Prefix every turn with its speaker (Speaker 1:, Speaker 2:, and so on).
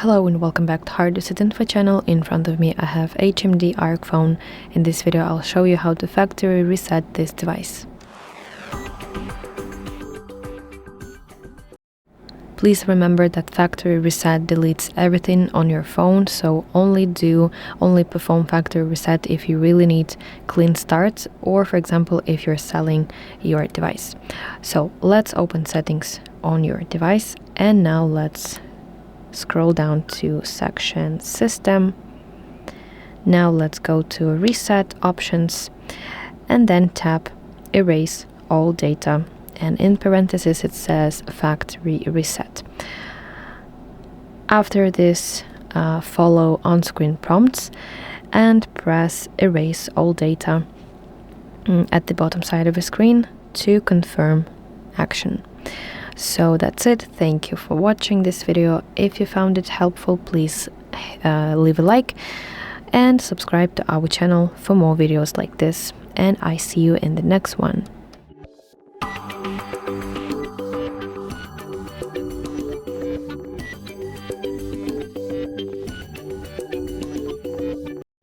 Speaker 1: Hello and welcome back to HardReset.Info channel. In front of me I have HMD Arc phone. In this video I'll show you how to factory reset this device. Please remember that factory reset deletes everything on your phone, so only perform factory reset if you really need clean start, or for example if you're selling your device. So let's open settings on your device, and now let's scroll down to section system. Now let's go to reset options and then tap erase all data, and in parentheses it says factory reset. After this, follow on-screen prompts and press erase all data at the bottom side of the screen to confirm action. So that's it. Thank you for watching this video. If you found it helpful, please leave a like and subscribe to our channel for more videos like this, and I see you in the next one.